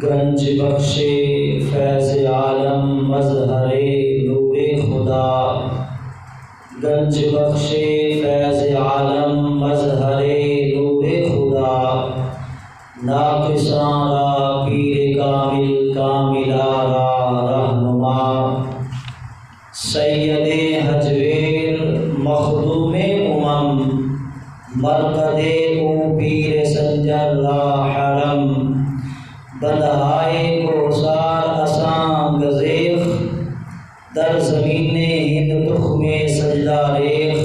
گنج بخش فیض عالم مظہر نور خدا، گنج بخش فیض عالم مظہر نور خدا، ناقصاں را پیر کامل کاملا را رہنما، سید حجویر مخدوم مرقد او پیر سنجر را حرم، بندہائے کوثر اساں گزیخ، در زمین ہند تخم سجدہ ریخ،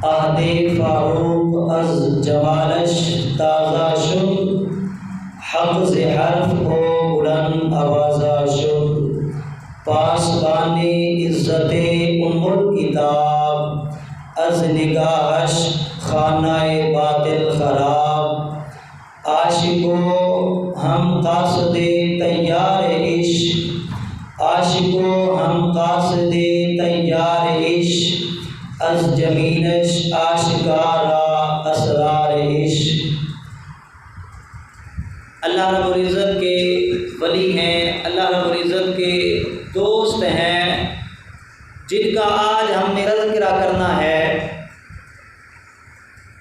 عہد فاروق از جمالش تازہ شد، حق ز حرف کو بلند آوازہ شد، پاسبان عزت ام الکتاب، از نگاہش خانہ باطل خراب، عاشقو ہم قاصد تیار عشق، عاشقو ہم قاصد تیار عشق، از جمینش آشکارا اسرار عشق۔ اللہ رب العزت کے ولی ہیں، اللہ رب العزت کے دوست ہیں، جن کا آج ہم نے تذکرہ کرنا ہے،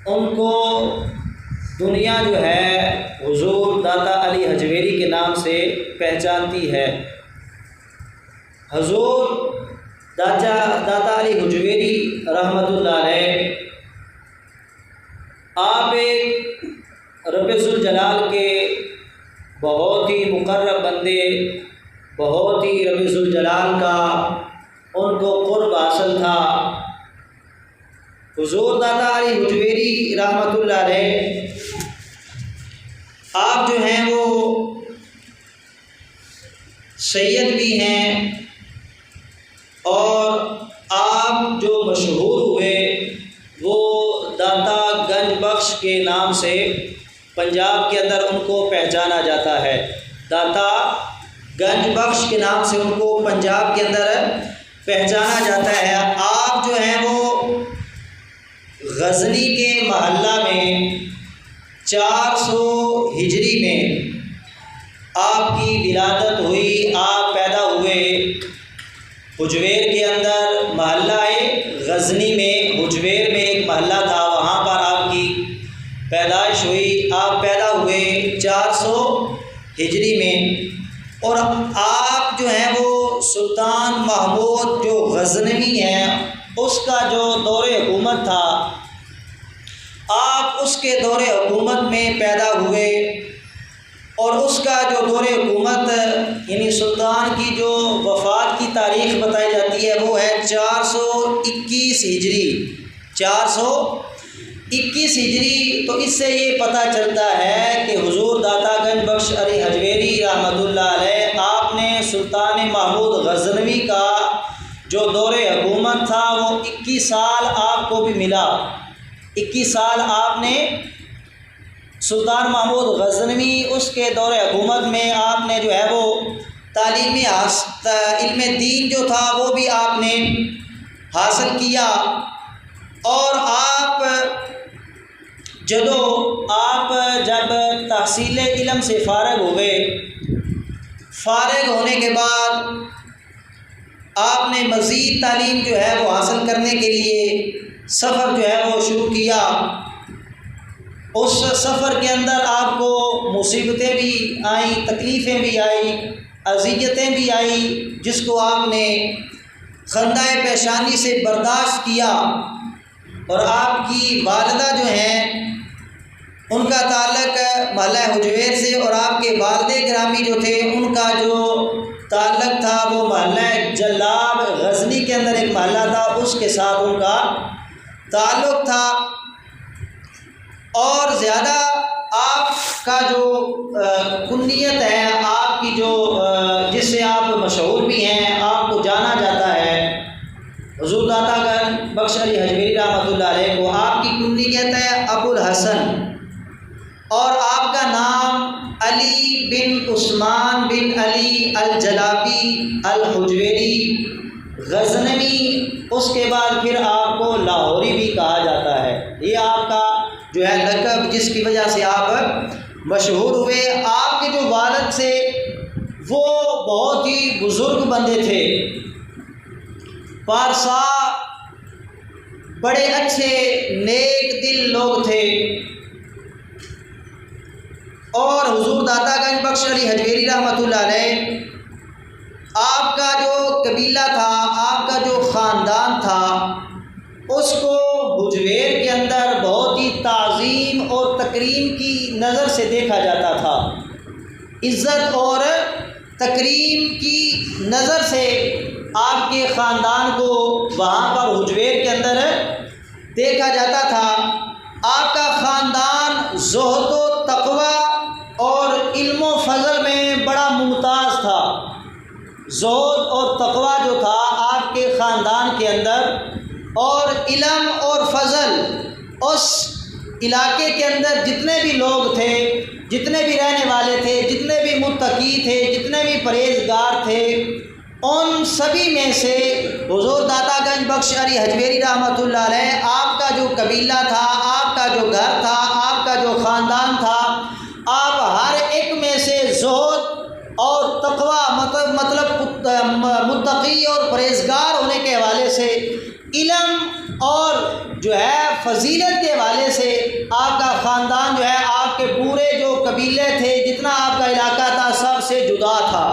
ان کو دنیا جو ہے حضور داتا علی حجویری کے نام سے پہچانتی ہے۔ حضور داتا علی حجویری رحمۃ اللہ علیہ آپ ایک رب ذوالجلال کے بہت ہی مقرب بندے، بہت ہی رب ذوالجلال کا ان کو قرب حاصل تھا۔ حضور داتا علی حجویری رحمۃ اللہ علیہ آپ جو ہیں وہ سید بھی ہیں، اور آپ جو مشہور ہوئے وہ داتا گنج بخش کے نام سے پنجاب کے اندر ان کو پہچانا جاتا ہے۔ داتا گنج بخش کے نام سے ان کو پنجاب کے اندر پہچانا جاتا ہے۔ آپ جو ہیں وہ غزنی کے محلہ میں 400 ہجری میں آپ کی ولادت ہوئی، آپ پیدا ہوئے حجویر کے اندر، محلہ غزنی میں، حجویر میں ایک محلہ تھا، وہاں پر آپ کی پیدائش ہوئی، آپ پیدا ہوئے 400 ہجری میں، اور آپ جو ہیں وہ سلطان محمود جو غزنوی ہیں اس کا جو دور حکومت تھا، آپ اس کے دور حکومت میں پیدا ہوئے، اور اس کا جو دور حکومت یعنی سلطان کی جو وفات کی تاریخ بتائی جاتی ہے وہ ہے 421 ہجری، 421 ہجری۔ تو اس سے یہ پتہ چلتا ہے کہ حضور داتا گنج بخش علی حجویری رحمۃ اللہ علیہ آپ نے سلطان محمود غزنوی کا جو دور حکومت تھا وہ 21 سال آپ کو بھی ملا، 21 سال آپ نے سلطان محمود غزنوی اس کے دور حکومت میں آپ نے جو ہے وہ تعلیم علم دین جو تھا وہ بھی آپ نے حاصل کیا، اور آپ جب تحصیل علم سے فارغ ہوئے، فارغ ہونے کے بعد آپ نے مزید تعلیم جو ہے وہ حاصل کرنے کے لیے سفر جو ہے وہ شروع کیا۔ اس سفر کے اندر آپ کو مصیبتیں بھی آئیں، تکلیفیں بھی آئیں، اذیتیں بھی آئیں، جس کو آپ نے خندۂ پیشانی سے برداشت کیا، اور آپ کی والدہ جو ہیں ان کا تعلق محلہ حجویر سے، اور آپ کے والد گرامی جو تھے ان کا جو تعلق تھا وہ محلہ جلاب غزنی کے اندر ایک محلہ تھا، اس کے ساتھ ان کا تعلق تھا۔ اور زیادہ آپ کا جو کنیت ہے، آپ کی جو جس سے آپ مشہور بھی ہیں، آپ کو جانا جاتا ہے، حضور داتا گنج بخش علی حجویری رحمۃ اللہ علیہ کو آپ کی کنیت ہے ابو الحسن، اور آپ کا نام علی بن عثمان بن علی الجلابی الحجویری غزنوی، اس کے بعد پھر آپ کو لاہوری بھی کہا جاتا ہے۔ یہ آپ کا جو ہے لقب جس کی وجہ سے آپ مشہور ہوئے۔ آپ کے جو وہ بہت ہی بزرگ بندے تھے، پارسا، بڑے اچھے نیک دل لوگ تھے، اور حضور داتا گنج بخش علی حجویری رحمۃ اللہ علیہ، آپ کا جو قبیلہ تھا، آپ کا جو خاندان تھا، اس کو حجویر کے اندر بہت ہی تعظیم اور تکریم کی نظر سے دیکھا جاتا تھا، عزت اور تکریم کی نظر سے آپ کے خاندان کو وہاں پر حجویر کے اندر دیکھا جاتا تھا۔ آپ کا خاندان زہد و تقوی اور علم و فضل میں بڑا ممتاز تھا۔ زہد اور تقوی جو تھا آپ کے خاندان کے اندر، اور علم اور فضل، اس علاقے کے اندر جتنے بھی لوگ تھے، جتنے بھی رہنے والے تھے، جتنے بھی متقی تھے، جتنے بھی پرہیزگار تھے، ان سبھی میں سے حضور داتا گنج بخش علی حجویری رحمۃ اللہ علیہ، آپ کا جو قبیلہ تھا، آپ کا جو گھر تھا، آپ کا جو خاندان تھا، آپ ہر ایک میں سے زہد اور تقوی مطلب متقی اور پرہیزگار ہونے کے حوالے سے، علم اور جو ہے فضیلت کے حوالے سے آپ کا خاندان جو ہے، آپ کے پورے جو قبیلے تھے، جتنا آپ کا علاقہ تھا، سب سے جدا تھا،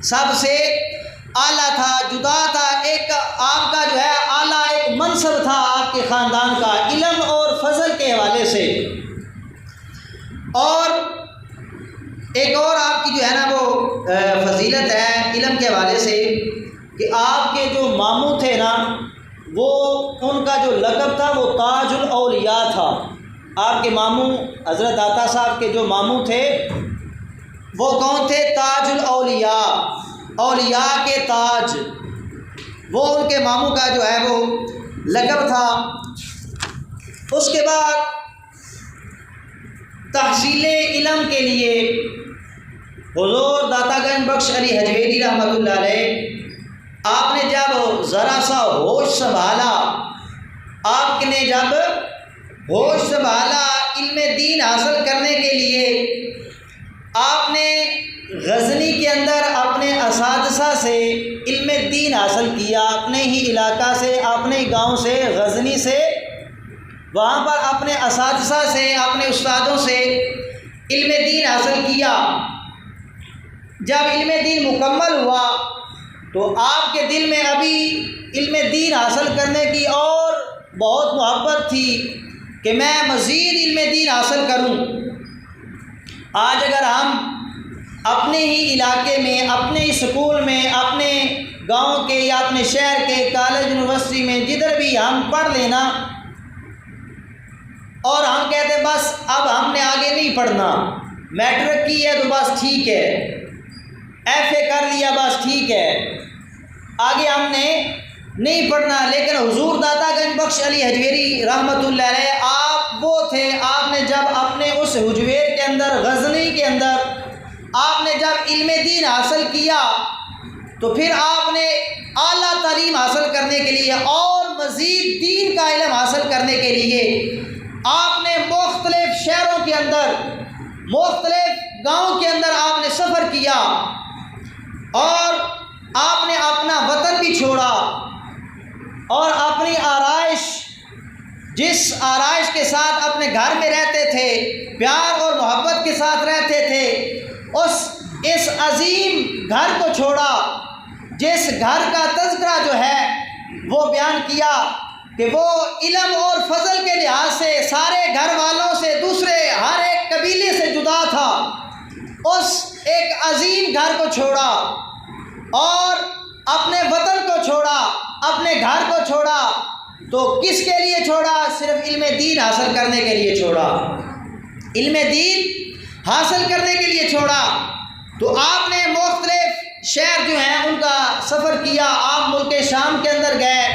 سب سے اعلیٰ تھا، جدا تھا، ایک آپ کا جو ہے اعلیٰ ایک منصب تھا آپ کے خاندان کا، علم اور فضل کے حوالے سے۔ اور ایک اور آپ کی جو ہے نا وہ فضیلت ہے علم کے حوالے سے کہ آپ کے جو ماموں تھے نا، وہ ان کا جو لقب تھا وہ تاج الاولیاء تھا۔ آپ کے ماموں حضرت داتا صاحب کے جو ماموں تھے وہ کون تھے؟ تاج الاولیاء، اولیاء کے تاج، وہ ان کے ماموں کا جو ہے وہ لقب تھا۔ اس کے بعد تحصیل علم کے لیے حضور داتا گنج بخش علی حجویری رحمۃ اللہ علیہ، آپ نے جب ذرا سا ہوش سنبھالا، آپ نے جب ہوش سنبھالا علم دین حاصل کرنے کے لیے، آپ نے غزنی کے اندر اپنے اساتذہ سے علم دین حاصل کیا، اپنے ہی علاقہ سے، اپنے گاؤں سے، غزنی سے، وہاں پر اپنے اساتذہ سے، اپنے استادوں سے علم دین حاصل کیا۔ جب علم دین مکمل ہوا تو آپ کے دل میں ابھی علم دین حاصل کرنے کی اور بہت محبت تھی کہ میں مزید علم دین حاصل کروں۔ آج اگر ہم اپنے ہی علاقے میں، اپنے ہی سکول میں، اپنے گاؤں کے یا اپنے شہر کے کالج یونیورسٹی میں جدھر بھی ہم پڑھ لینا، اور ہم کہتے ہیں بس اب ہم نے آگے نہیں پڑھنا، میٹرک کی ہے تو بس ٹھیک ہے، ایف اے کر لیا بس ٹھیک ہے، آگے ہم نے نہیں پڑھنا۔ لیکن حضور داتا گنج بخش علی حجویری رحمۃ اللہ علیہ، آپ وہ تھے، آپ نے جب اپنے اس حجویر کے اندر، غزنی کے اندر آپ نے جب علم دین حاصل کیا تو پھر آپ نے اعلیٰ تعلیم حاصل کرنے کے لیے اور مزید دین کا علم حاصل کرنے کے لیے آپ نے مختلف شہروں کے اندر، مختلف گاؤں کے اندر آپ نے سفر کیا، اور آپ نے اپنا وطن بھی چھوڑا، اور اپنی آرائش، جس آرائش کے ساتھ اپنے گھر میں رہتے تھے، پیار اور محبت کے ساتھ رہتے تھے، اس عظیم گھر کو چھوڑا، جس گھر کا تذکرہ جو ہے وہ بیان کیا کہ وہ علم اور فضل کے لحاظ سے سارے گھر والوں سے، دوسرے ہر ایک قبیلے سے جدا تھا، اس ایک عظیم گھر کو چھوڑا اور اپنے وطن کو چھوڑا، اپنے گھر کو چھوڑا، تو کس کے لیے چھوڑا؟ صرف علم دین حاصل کرنے کے لیے چھوڑا، علم دین حاصل کرنے کے لیے چھوڑا۔ تو آپ نے مختلف شہر جو ہیں ان کا سفر کیا، آپ ملک شام کے اندر گئے،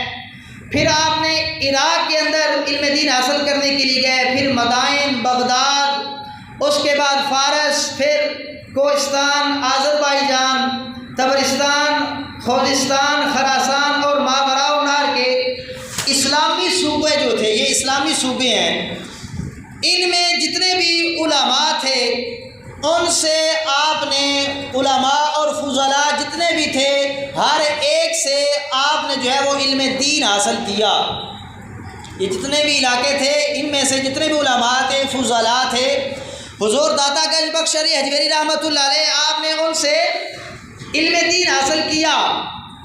پھر آپ نے عراق کے اندر علم دین حاصل کرنے کے لیے گئے، پھر مدائن، بغداد، اس کے بعد فارس، پھر کوہستان، آذربائیجان، تبرستان، خوزستان، خراسان اور ماوراء النہر کے اسلامی صوبے جو تھے، یہ اسلامی صوبے ہیں، ان میں جتنے بھی علماء تھے ان سے آپ نے علماء اور دین حاصل کیا۔ یہ جتنے بھی علاقے تھے ان میں سے جتنے بھی علماء تھے، فضلاء تھے، حضور داتا گنج بخش علی حجویری رحمۃ اللہ علیہ آپ نے ان سے علم دین حاصل کیا،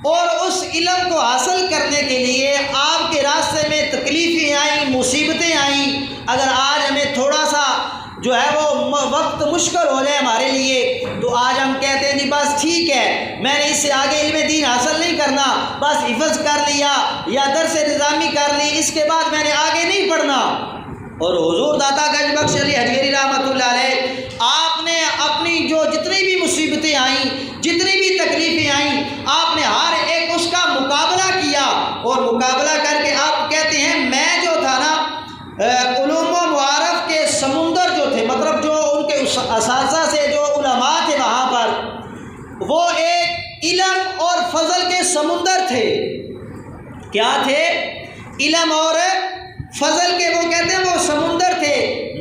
اور اس علم کو حاصل کرنے کے لیے آپ کے راستے میں تکلیفیں آئیں، مصیبتیں آئیں۔ اگر آج ہمیں تھوڑا سا جو ہے وہ وقت مشکل ہو جائے ہمارے لیے تو آج ہم کہتے ہیں جی بس ٹھیک ہے، میں نے اس سے آگے علم دین حاصل نہیں کرنا، بس حفظ کر لیا یا درس نظامی کر لی، اس کے بعد میں نے آگے نہیں پڑھنا۔ اور حضور داتا گنج بخش علی حجویری رحمۃ اللہ علیہ آپ نے اپنی جو جتنی بھی مصیبتیں آئیں، جتنی بھی تکلیفیں آئیں، آپ نے ہر ایک اس کا مقابلہ کیا، اور مقابلہ کر کے آپ کہتے ہیں میں جو تھا نا علوم و معارف کے سمندر جو تھے، مطلب جو ان کے اساتذہ سے جو علماء تھے وہاں پر، وہ ایک علم اور فضل کے سمندر تھے۔ کیا تھے؟ علم اور فضل کے، وہ کہتے ہیں وہ سمندر تھے،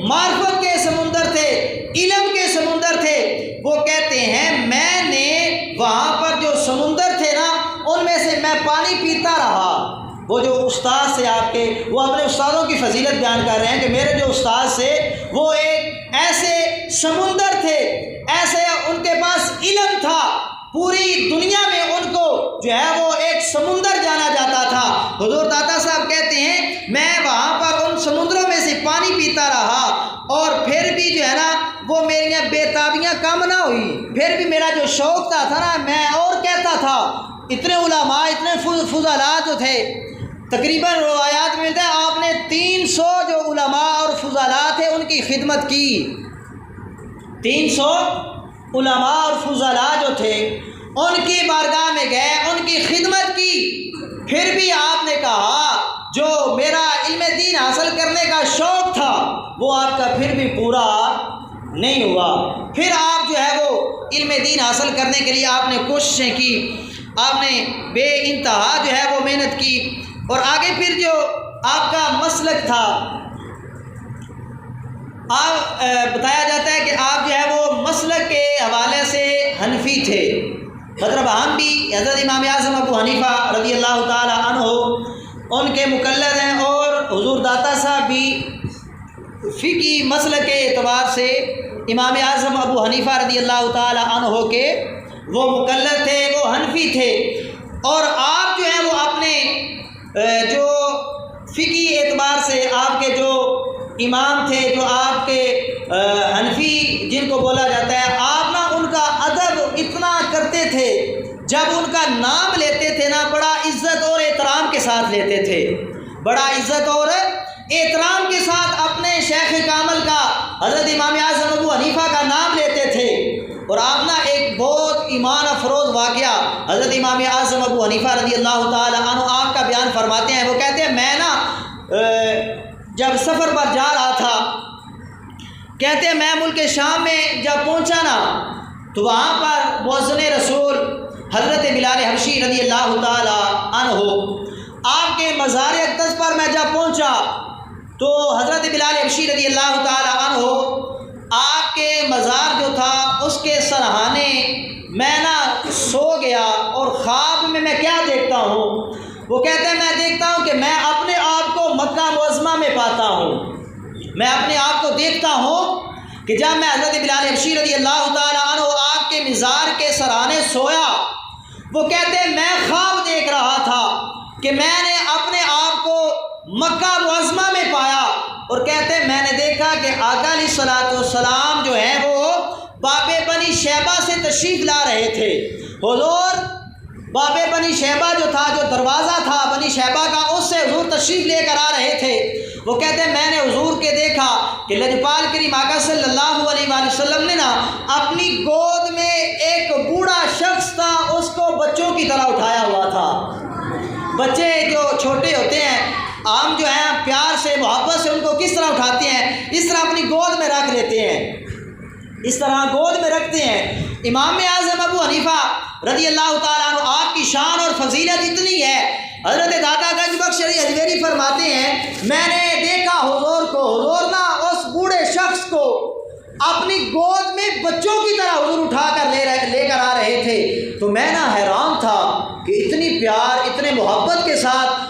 معرفت کے سمندر تھے، علم کے سمندر تھے۔ وہ کہتے ہیں میں نے وہاں پر جو سمندر تھے نا ان میں سے میں پانی پیتا رہا۔ وہ جو استاد سے آپ کے، وہ اپنے استادوں کی فضیلت بیان کر رہے ہیں کہ میرے جو استاد سے وہ ایک ایسے سمندر تھے، ایسے ان کے پاس علم تھا، پوری دنیا میں ان کو جو ہے وہ ایک سمندر جانا جاتا تھا۔ حضور داتا صاحب کہتے ہیں میں وہاں پر ان سمندروں میں سے پانی پیتا رہا، اور پھر بھی جو ہے نا وہ میری بےتابیاں کم نہ ہوئی، پھر بھی میرا جو شوق تھا نا میں اور کہتا تھا۔ اتنے علماء، اتنے فضلاء جو تھے، تقریباً روایات میں ملتا ہے آپ نے 300 جو علماء اور فضلاء تھے ان کی خدمت کی۔ 300 علماء اور فضلاء جو تھے ان کی بارگاہ میں گئے، ان کی خدمت کی، پھر بھی آپ نے کہا جو میرا علم دین حاصل کرنے کا شوق تھا وہ آپ کا پھر بھی پورا نہیں ہوا۔ پھر آپ جو ہے وہ علم دین حاصل کرنے کے لیے آپ نے کوششیں کی، آپ نے بے انتہا جو ہے وہ محنت کی، اور آگے پھر جو آپ کا مسلک تھا، آپ بتایا جاتا ہے کہ آپ جو ہے وہ مسلک کے حوالے سے حنفی تھے، مطلب ہم بھی حضرت امام اعظم ابو حنیفہ رضی اللہ تعالی عنہ ان کے مقلد ہیں، اور حضور داتا صاحب بھی فقہی مسلک کے اعتبار سے امام اعظم ابو حنیفہ رضی اللہ تعالی عنہ کے وہ مقلد تھے، وہ حنفی تھے، اور آپ جو ہیں وہ اپنے جو فقہی اعتبار سے آپ کے جو امام تھے، جو آپ کے حنفی جن کو بولا جاتا ہے، آپ نا ان کا ادب اتنا کرتے تھے، جب ان کا نام لیتے تھے نا بڑا عزت اور احترام کے ساتھ لیتے تھے، بڑا عزت اور احترام کے ساتھ اپنے شیخ کامل کا حضرت امام اعظم ابو حنیفہ کا نام لیتے تھے۔ اور آپ نا ایک بہت ایمان افروز واقعہ حضرت امام اعظم ابو حنیفہ رضی اللہ تعالی عنہ آپ کا بیان فرماتے ہیں۔ وہ کہتے ہیں میں نا جب سفر پر جا رہا تھا، کہتے ہیں میں ملک شام میں جب پہنچا نا تو وہاں پر مؤذن رسول حضرت بلال حبشی رضی اللہ تعالی عنہ آپ کے مزار اقدس پر میں جب پہنچا تو حضرت بلال حبشی رضی اللہ تعالی عنہ آپ کے مزار جو تھا اس کے سرہانے میں نا سو گیا، اور خواب میں کیا دیکھتا ہوں؟ وہ کہتے ہیں میں دیکھتا ہوں کہ میں اپنے آپ کو مکہ معظمہ میں پاتا ہوں، میں اپنے آپ کو دیکھتا ہوں کہ جب میں حضرت بلال حبشی رضی اللہ تعالی عنہ آپ کے مزار کے سرہانے سویا، وہ کہتے ہیں میں خواب دیکھ رہا تھا کہ میں نے اپنے آپ کو مکہ معظمہ میں پایا، اور کہتے ہیں میں نے دیکھا کہ آقا علیہ الصلوۃ والسلام جو ہیں وہ باب بنی شیبہ سے تشریف لا رہے تھے۔ حضور باب بنی شیبہ جو تھا، جو دروازہ تھا بنی شیبہ کا، اس سے حضور تشریف لے کر آ رہے تھے۔ وہ کہتے ہیں میں نے حضور کے دیکھا کہ لجپال کریم آقا صلی اللہ علیہ وآلہ وسلم نے نا اپنی گود میں ایک بوڑھا شخص تھا، اس کو بچوں کی طرح اٹھایا ہوا تھا۔ بچے جو چھوٹے ہوتے ہیں عام جو ہیں پیار سے محبت سے ان کو کس طرح اٹھاتے ہیں، اس طرح اپنی گود میں رکھ لیتے ہیں، اس طرح گود میں رکھتے ہیں۔ امام اعظم ابو حنیفہ رضی اللہ تعالیٰ عنہ آپ کی شان اور فضیلت اتنی ہے، حضرت داتا گنج بخش علی حجویری فرماتے ہیں میں نے دیکھا حضور کو، حضور نا اس بوڑھے شخص کو اپنی گود میں بچوں کی طرح حضور اٹھا کر لے کر آ رہے تھے، تو میں نا حیران تھا کہ اتنی پیار اتنے محبت کے ساتھ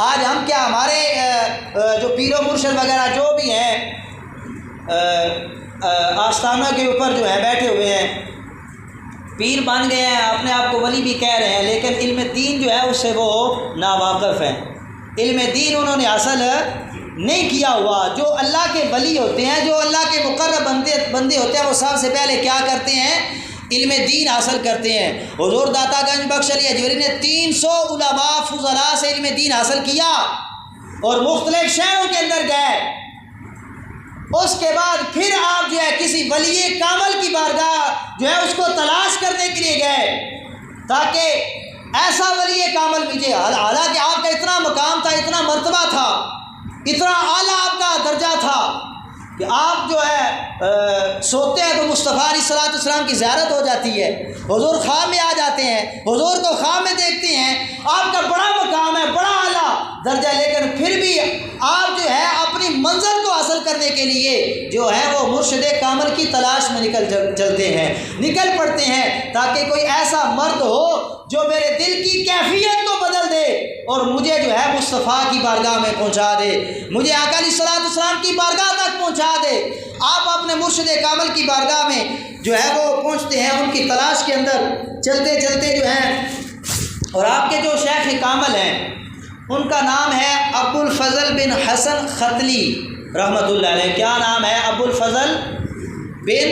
آج ہم کیا ہمارے جو پیر و مرشد وغیرہ جو بھی ہیں آستانہ کے اوپر جو ہے بیٹھے ہوئے ہیں، پیر بن گئے ہیں، اپنے آپ کو ولی بھی کہہ رہے ہیں، لیکن علم دین جو ہے اس سے وہ ناواقف ہیں، علم دین انہوں نے حاصل نہیں کیا ہوا۔ جو اللہ کے ولی ہوتے ہیں، جو اللہ کے مقرب بندے ہوتے ہیں، وہ سب سے پہلے کیا کرتے ہیں؟ علم دین حاصل کرتے ہیں۔ حضور داتا گنج بخش علی اجویری نے 300 علماء فضلاء سے علم دین حاصل کیا اور مختلف شہروں کے اندر گئے۔ اس کے بعد پھر آپ جو ہے کسی ولی کامل کی بارگاہ جو ہے اس کو تلاش کرنے کے لیے گئے تاکہ ایسا ولی کامل ملے۔ حالانکہ آپ کا اتنا مقام تھا، اتنا مرتبہ تھا، اتنا اعلیٰ آپ کا درجہ تھا کہ آپ جو ہے سوتے ہیں تو مصطفیٰ علیہ الصلوۃ والسلام کی زیارت ہو جاتی ہے، حضور خواب میں آ جاتے ہیں، حضور کو خواب میں دیکھتے ہیں، آپ کا بڑا مقام ہے، بڑا اعلیٰ درجہ، لیکن پھر بھی آپ جو ہے اپنی منزل کو حاصل کرنے کے لیے جو ہے وہ مرشد کامل کی تلاش میں نکل پڑتے ہیں تاکہ کوئی ایسا مرد ہو جو میرے دل کی کیفیت کو بدل دے اور مجھے جو ہے مصطفیٰ کی بارگاہ میں پہنچا دے، مجھے آقا علیہ الصلوۃ والسلام کی بارگاہ تک پہنچا دے۔ آپ اپنے مرشد کامل کی بارگاہ میں جو ہے وہ پہنچتے ہیں، ان کی تلاش کے اندر چلتے چلتے جو ہیں، اور آپ کے جو شیخ کامل ہیں ان کا نام ہے ابو الفضل بن حسن ختلی رحمۃ اللہ علیہ۔ کیا نام ہے؟ ابو الفضل بن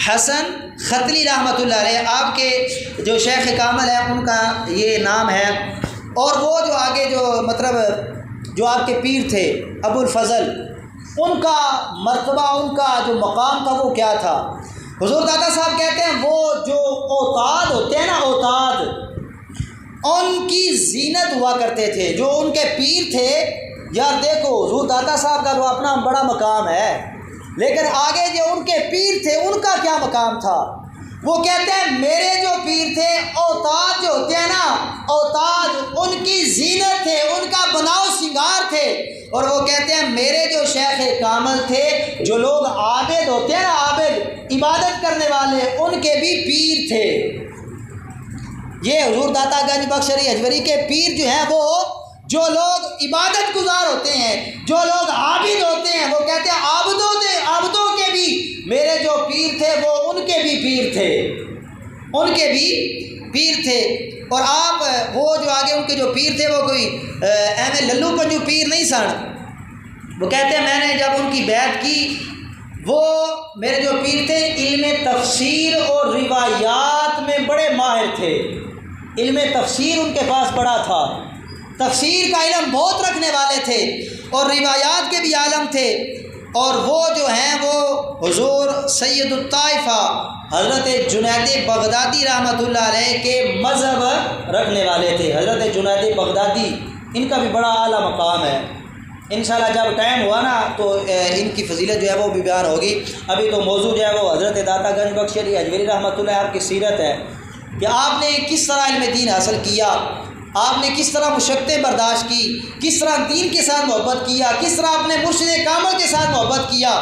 حسن ختلی رحمۃ اللہ علیہ، آپ کے جو شیخ کامل ہیں ان کا یہ نام ہے۔ اور وہ جو آگے جو مطلب جو آپ کے پیر تھے ابو الفضل، ان کا مرتبہ، ان کا جو مقام تھا وہ کیا تھا؟ حضور داتا صاحب کہتے ہیں وہ جو اوتاد ہوتے ہیں نا، اوتاد، ان کی زینت ہوا کرتے تھے۔ جو ان کے پیر تھے، یار دیکھو حضور داتا صاحب کا تو اپنا بڑا مقام ہے، لیکن آگے جو ان کے پیر تھے ان کا کیا مقام تھا؟ وہ کہتے ہیں میرے جو پیر تھے، اوتاد جو ہوتے ہیں نا، اوتاد ان کی زینت تھے، ان کا بناؤ سنگار تھے۔ اور وہ کہتے ہیں میرے جو شیخ کامل تھے، جو لوگ عابد ہوتے ہیں نا، عابد عبادت کرنے والے، ان کے بھی پیر تھے۔ یہ حضور داتا گنج بخش علی اجویری کے پیر جو ہیں وہ جو لوگ عبادت گزار ہوتے ہیں، جو لوگ عابد ہوتے ہیں، وہ کہتے ہیں عابدوں کے بھی میرے جو پیر تھے وہ ان کے بھی پیر تھے، ان کے بھی پیر تھے۔ اور آپ وہ جو آگے ان کے جو پیر تھے وہ کوئی ایم للو پنجو پیر نہیں سن۔ وہ کہتے ہیں میں نے جب ان کی بیعت کی، وہ میرے جو پیر تھے علم تفسیر اور روایات میں بڑے ماہر تھے، علم تفسیر ان کے پاس بڑا تھا، تفسیر کا علم بہت رکھنے والے تھے اور روایات کے بھی عالم تھے۔ اور وہ جو ہیں وہ حضور سید الطائفہ حضرت جنید بغدادی رحمۃ اللہ علیہ کے مذہب رکھنے والے تھے۔ حضرت جنید بغدادی ان کا بھی بڑا اعلیٰ مقام ہے، انشاءاللہ جب ٹائم ہوا نا تو ان کی فضیلت جو ہے وہ بھی بیان ہوگی۔ ابھی تو موضوع جو ہے وہ حضرت داتا گنج بخش علی اجویری رحمۃ اللہ آپ کی سیرت ہے کہ آپ نے کس طرح علم دین حاصل کیا، آپ نے کس طرح مشقتیں برداشت کی، کس طرح دین کے ساتھ محبت کیا، کس طرح اپنے مرشد کامل کے ساتھ محبت کیا۔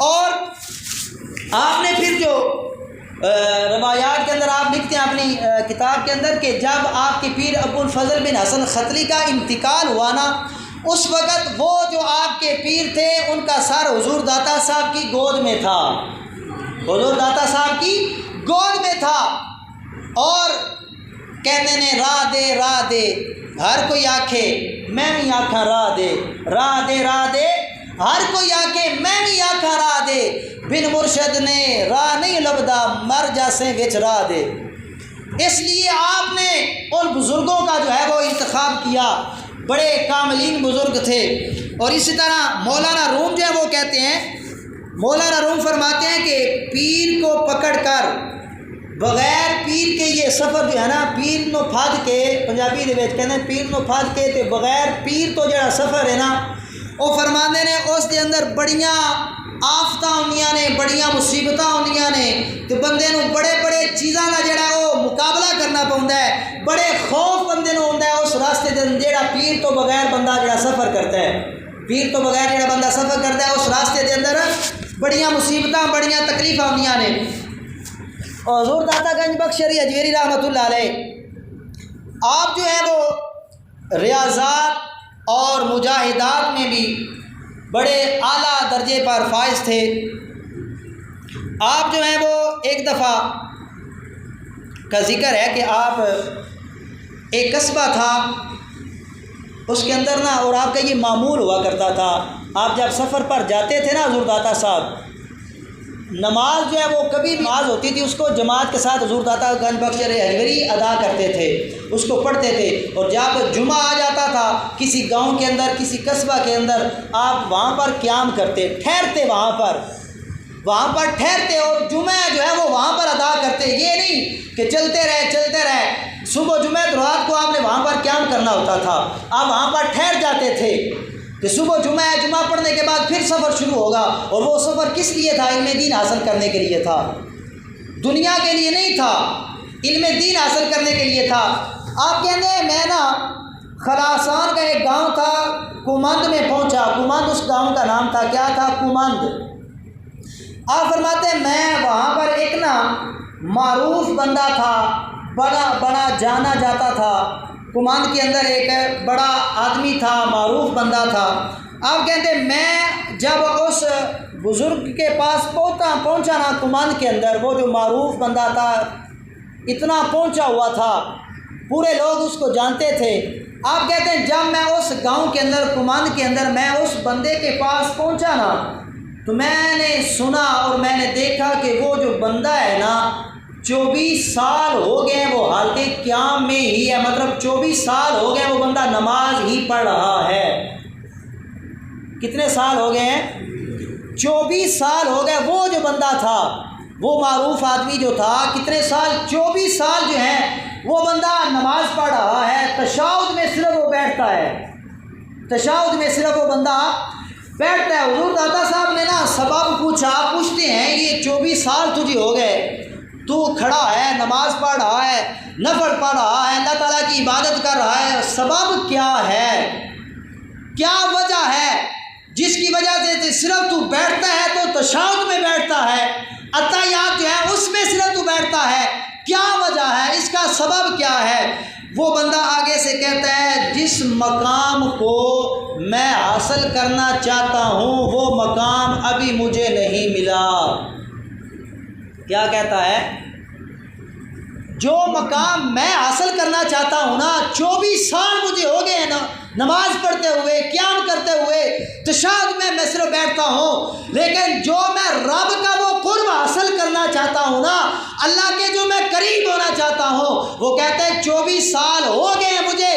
اور آپ نے پھر جو روایات کے اندر آپ لکھتے ہیں اپنی کتاب کے اندر کہ جب آپ کے پیر ابو الفضل بن حسن ختلی کا انتقال ہوا نا، اس وقت وہ جو آپ کے پیر تھے ان کا سر حضور داتا صاحب کی گود میں تھا، حضور داتا صاحب کی گود میں تھا۔ اور کہتے ہیں راہ دے ہر کوئی آکھے میں بھی آکھاں راہ دے ہر کوئی آکھے میں بھی آکھاں راہ دے، بن مرشد نے راہ نہیں لبدا مر جاسے وچ راہ دے۔ اس لیے آپ نے ان بزرگوں کا جو ہے وہ انتخاب کیا، بڑے کاملین بزرگ تھے۔ اور اسی طرح مولانا روم جو ہے وہ کہتے ہیں، مولانا روم فرماتے ہیں کہ پیر کو پکڑ کر بغیر پیر کے یہ سفر جو ہے نا، پیر نو پھد کے پنجابی دے وچ کہندے پیر نو پھد کے تے بغیر پیر تو جڑا سفر ہے نا، وہ فرماندے نے اس دے اندر بڑیاں آفتاں ہوندیاں نے، بڑیاں مصیبتاں ہوندیاں نے، تے بندے نو بڑے بڑے چیزاں دا جڑا وہ مقابلہ کرنا پوندا ہے، بڑے خوف بندے نو ہوندا ہے اس راستے دے جڑا پیر تو بغیر بندہ جڑا سفر کرتا ہے، پیر تو بغیر جڑا بندہ سفر کرتا ہے اس راستے دے اندر بڑیاں مصیبتاں بڑیاں تکلیفاں ہوندیاں نے۔ اور حضور داتا گنج بخش علی اجویری رحمۃ اللہ علیہ آپ جو ہے وہ ریاضات اور مجاہدات میں بھی بڑے اعلیٰ درجے پر فائز تھے۔ آپ جو ہیں وہ ایک دفعہ کا ذکر ہے کہ آپ ایک قصبہ تھا، اس کے اندر نا، اور آپ کا یہ معمول ہوا کرتا تھا، آپ جب سفر پر جاتے تھے نا حضور داتا صاحب، نماز جو ہے وہ کبھی نماز ہوتی تھی اس کو جماعت کے ساتھ حضور داتا گنج بخش ہریوری ادا کرتے تھے، اس کو پڑھتے تھے، اور جب جمعہ آ جاتا تھا کسی گاؤں کے اندر، کسی قصبہ کے اندر، آپ وہاں پر قیام کرتے، ٹھہرتے وہاں پر ٹھہرتے، اور جمعہ جو ہے وہ وہاں پر ادا کرتے۔ یہ نہیں کہ چلتے رہے صبح جمعہ رات کو آپ نے وہاں پر قیام کرنا ہوتا تھا، آپ وہاں پر ٹھہر جاتے تھے کہ صبح جمعہ پڑھنے کے بعد پھر سفر شروع ہوگا، اور وہ سفر کس لیے تھا؟ علم دین حاصل کرنے کے لیے تھا، دنیا کے لیے نہیں تھا، علم دین حاصل کرنے کے لیے تھا۔ آپ کہتے ہیں میں نا خراسان کا ایک گاؤں تھا، کمند میں پہنچا، کمند اس گاؤں کا نام تھا، کیا تھا؟ کمند۔ آپ فرماتے ہیں میں وہاں پر ایک نا معروف بندہ تھا، بڑا جانا جاتا تھا، کمند کے اندر ایک بڑا آدمی تھا، معروف بندہ تھا۔ آپ کہتے ہیں میں جب اس بزرگ کے پاس پہنچا نا کمند کے اندر، وہ جو معروف بندہ تھا اتنا پہنچا ہوا تھا، پورے لوگ اس کو جانتے تھے۔ آپ کہتے ہیں جب میں اس گاؤں کے اندر، کمند کے اندر، میں اس بندے کے پاس پہنچا نا، تو میں نے سنا اور میں نے دیکھا کہ وہ جو بندہ ہے نا 24 سال ہو گئے وہ حالت قیام میں ہی ہے، مطلب 24 سال ہو گئے وہ بندہ نماز ہی پڑھ رہا ہے۔ کتنے سال ہو گئے ہیں؟ 24 سال ہو گئے۔ وہ جو بندہ تھا، وہ معروف آدمی جو تھا، کتنے سال؟ 24 سال جو ہیں وہ بندہ نماز پڑھ رہا ہے، تشہد میں صرف وہ بیٹھتا ہے، تشہد میں صرف وہ بندہ بیٹھتا ہے۔ حضور داتا صاحب نے نا سبب پوچھا، پوچھتے ہیں یہ 24 سال تجھے ہو گئے، تو کھڑا ہے، نماز پڑھ رہا ہے، نفل پڑھ رہا ہے، اللہ تعالیٰ کی عبادت کر رہا ہے، سبب کیا ہے؟ کیا وجہ ہے جس کی وجہ سے صرف تو بیٹھتا ہے، تو تشہد میں بیٹھتا ہے، اتحیات جو ہے اس میں صرف تو بیٹھتا ہے، کیا وجہ ہے؟ اس کا سبب کیا ہے؟ وہ بندہ آگے سے کہتا ہے جس مقام کو میں حاصل کرنا چاہتا ہوں وہ مقام ابھی مجھے نہیں ملا۔ کیا کہتا ہے؟ جو مقام میں حاصل کرنا چاہتا ہوں نا، 24 سال مجھے ہو گئے نا نماز پڑھتے ہوئے، قیام کرتے ہوئے، تشہد میں صرف بیٹھتا ہوں، لیکن جو میں رب کا وہ قرب حاصل کرنا چاہتا ہوں نا، اللہ کے جو میں قریب ہونا چاہتا ہوں، وہ کہتے ہیں 24 سال ہو گئے مجھے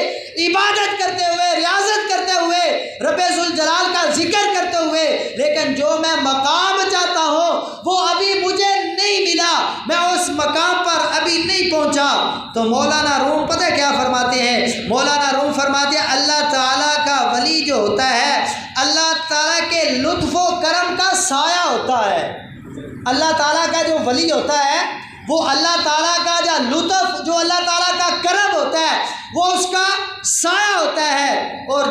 عبادت کرتے ہوئے، ریاضت کرتے ہوئے، رب ذوالجلال کا ذکر کرتے ہوئے، لیکن جو میں مقام چاہتا ہوں وہ ابھی مجھے نہیں ملا، میں اس مقام پر ابھی نہیں پہنچا۔ تو مولانا روم پتہ کیا فرماتے ہیں؟ مولانا روم فرماتے ہیں اللہ تعالیٰ کا ولی جو ہوتا ہے، اللہ تعالیٰ کے لطف و کرم کا سایہ ہوتا ہے۔ اللہ تعالیٰ کا جو ولی ہوتا ہے وہ اللہ تعالیٰ کا جو لطف، جو اللہ تعالیٰ کا کرم ہوتا ہے وہ اس کا سایہ ہوتا ہے۔ اور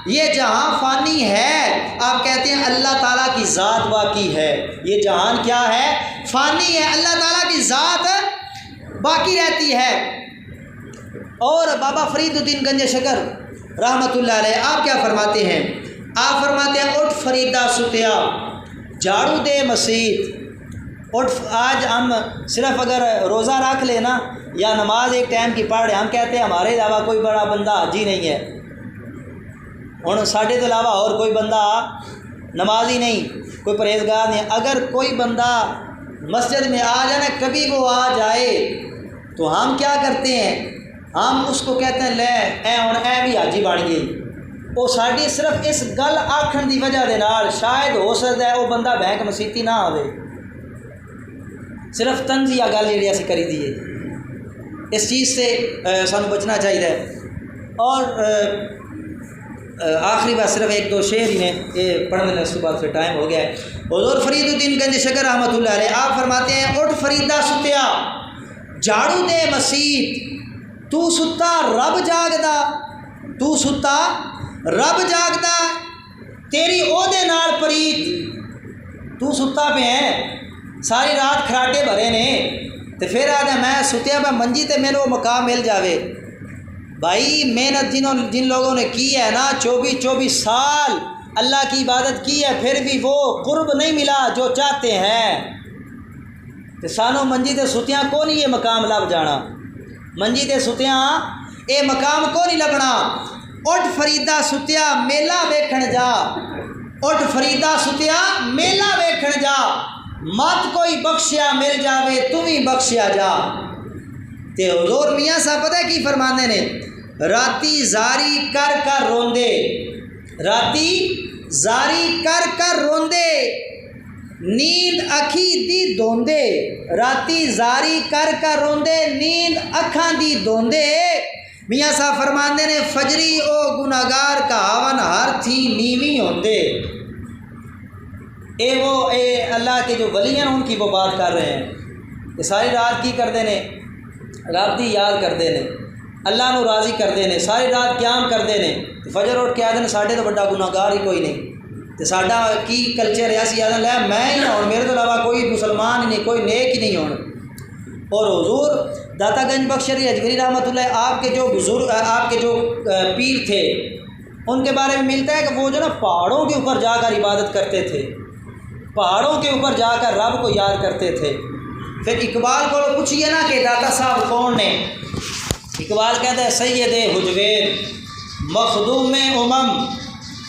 یہ جہاں فانی ہے، آپ کہتے ہیں اللہ تعالیٰ کی ذات باقی ہے۔ یہ جہان کیا ہے؟ فانی ہے، اللہ تعالیٰ کی ذات باقی رہتی ہے۔ اور بابا فرید الدین گنج شکر رحمۃ اللہ علیہ آپ کیا فرماتے ہیں؟ آپ فرماتے ہیں اٹھ فریدہ ستیا، جھاڑو دے مسجد۔ اٹھ، آج ہم صرف اگر روزہ رکھ لیں نا یا نماز ایک ٹائم کی پڑھ رہے، ہم کہتے ہیں ہمارے علاوہ کوئی بڑا بندہ حاجی نہیں ہے، اور ساڈے تو علاوہ اور کوئی بندہ نمازی نہیں، کوئی پرہیزگار نہیں۔ اگر کوئی بندہ مسجد میں آ جائے نا، کبھی وہ آ جائے تو ہم کیا کرتے ہیں؟ ہم اس کو کہتے ہیں لے اے ہن اے بھی حاجی بن گئی۔ وہ ساری صرف اس گل آکھن دی وجہ دے نال شاید ہو سکتا ہے وہ بندہ بینک مسیتی نہ آوے، صرف تنزیہ گل جی اسی کری دیے۔ اس چیز سے سانو بچنا چاہیے۔ اور آخری بات صرف ایک دو شعر ہی نے یہ پڑھنے میں، اس کے بعد پھر ٹائم ہو گیا ہے۔ حضور فرید الدین گنج شکر رحمۃ اللہ علیہ آپ فرماتے ہیں اٹھ فریدہ ستیا، جھاڑو دے مسجد، تو ستا رب جاگدا، تو ستا رب جاگدا، تیری عہدے نال پریت، تو ستا پہ ہے، ساری رات کھراٹے بھرے نے، تو پھر آدھے میں ستیا پہ منجی تے میرے وہ مقام مل جاوے، بھائی محنت جن لوگوں نے کی ہے نا 24 سال اللہ کی عبادت کی ہے، پھر بھی وہ قرب نہیں ملا جو چاہتے ہیں، تو سانو منجی تے ستیاں کو نہیں یہ مقام لب جانا، منجی تے ستیاں یہ مقام کو نہیں لبنا۔ اٹھ فریدا ستیا میلہ ویکھن جا، اٹھ فریدا ستیا میلہ ویکھن جا، مت کوئی بخشیا مل جاوے تمہیں بخشیا جا۔ تے حضور میاں صاحب پتہ کی فرماندے نے، راتی زاری کر کر روندے، راتی زاری کر کر روندے، نیند اکھی دی دوندے، راتی زاری کر کر روندے، نیند اکھاں دی دوندے۔ میاں صاحب فرماندے نے فجری او گناہگار کہاون ہر تھی نیوی ہوندے۔ اے اللہ کے جو ولی ہیں ان کی وہ بات کر رہے ہیں کہ ساری رات کی کرتے ہیں، رب دی یاد کرتے ہیں، اللہ نو راضی کرتے ہیں، ساری رات قیام کرتے ہیں، فجر اٹھ کے آتے ہیں ساڈے تو بڑا گناہگار ہی کوئی نہیں، تو ساڈا کی کلچر ہے اسی آدھے لے میں ہی نہ ہوں، میرے تو علاوہ کوئی مسلمان ہی نہیں، کوئی نیک ہی نہیں ہون۔ اور حضور داتا گنج بخش علی اجمیری رحمۃ اللہ آپ کے جو بزرگ آپ کے جو پیر تھے ان کے بارے میں ملتا ہے کہ وہ جو نا پہاڑوں کے اوپر جا کر عبادت کرتے تھے، پہاڑوں کے اوپر جا کر رب کو یاد کرتے تھے۔ پھر اقبال کو پوچھئے نا کہ داتا صاحب کون نے، اقبال کہتا ہے سید حجویر مخدوم امم،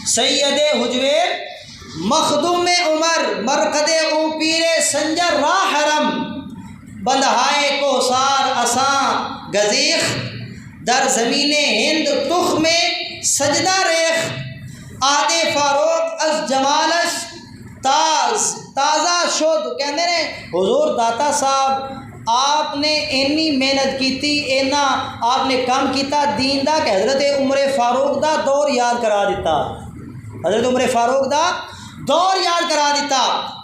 سید حجویر مخدوم عمر، مرقد او پیر سنجر راہ حرم، بندہائے کو سار اساں گزیخ، در زمین ہند تخ میں سجدہ ریخ، آد فاروق از جمالش تازہ شد۔ کہندے نے حضور داتا صاحب آپ نے اینی محنت کیتی، اینا آپ نے کام کیتا دین دا کہ حضرت عمر فاروق دا دور یاد کرا دیتا، حضرت عمر فاروق دا دور یاد کرا دیتا۔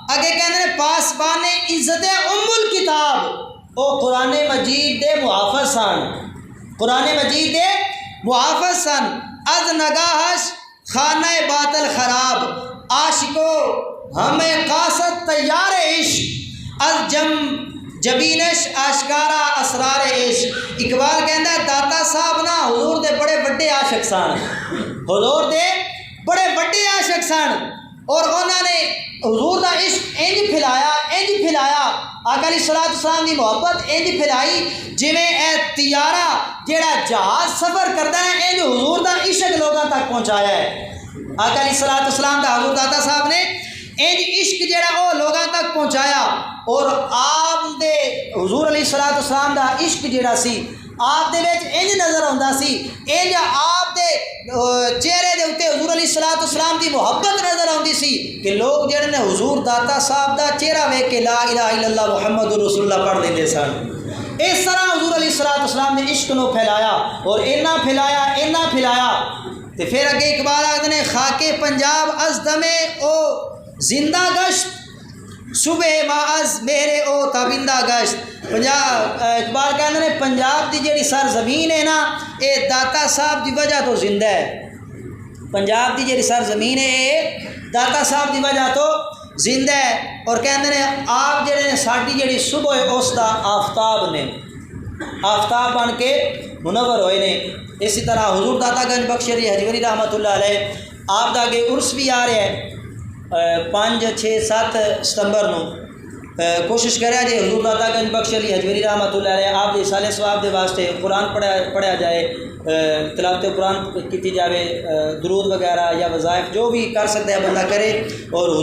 اگے کہندے نے پاسبان عزت ام الکتاب، او قرآن مجید دے محافظ سن، قرآن مجید دے محافظ سن، از نگاہش خانہ باطل خراب، عاشقو ہمیں قاصد تیار عشق، از جبینش آشکارا اسرار عشق۔ اقبال کہندا ہے داتا صاحب نا حضور دے بڑے بڑے عاشق سن، حضور دے بڑے بڑے عاشق سن، اور انہوں نے حضور دا عشق انج پھیلایا، آقا علیہ الصلوۃ والسلام دی محبت انج پھیلائی جویں اے طیارہ جیڑا جہاز سفر کردا ہے انج حضور دا عشق لوگاں تک پہنچایا ہے۔ آقا علیہ الصلوۃ والسلام دا حضور داتا صاحب نے انج عشق جیڑا وہ لوگاں تک پہنچایا، اور آپ دے حضور علیہ الصلوۃ والسلام دا عشق جیڑا سی آپ دے وچ انج نظر آندا سی، انج آپ دے چہرے دے اوتے حضور علیہ الصلوۃ والسلام دی محبت نظر آندی سی کہ لوگ جڑے نے حضور داتا صاحب دا چہرہ ویکھ کے لا الہ الا اللہ محمد رسول اللہ پڑھ دیندے سن۔ اس طرح حضور علیہ الصلوۃ والسلام نے عشق نو پھیلایا، اور اینا پھیلایا تے پھر اگے اقبال آخر نے خاک پنجاب از دمے او زندہ گشت، صبح معز میرے او تابندہ گشت۔ اقبال کہتے ہیں پنجاب دی جڑی سر زمین ہے نا اے داتا صاحب دی وجہ تو زندہ ہے، پنجاب دی جڑی سر زمین ہے اے داتا صاحب دی وجہ تو زندہ ہے، اور کہتے ہیں آپ جڑے نے ساڈی جڑی صبح ہے اس دا آفتاب نے، آفتاب بن کے منور ہوئے نے۔ اسی طرح حضور داتا گنج بخش علی حجویری رحمۃ اللہ علیہ آپ دا اگے عرس بھی آ رہا ہے 5، 6، 7 ستمبر نو، کوشش کرے جی حضور داتا گنج بخش علی حجویری رحمۃ اللہ علیہ آپ دے سال ثواب دے واسطے قرآن پڑھیا جائے، تلاوت قرآن کی جائے، درود وغیرہ یا وظائف جو بھی کر سکتا ہے بندہ کرے، اور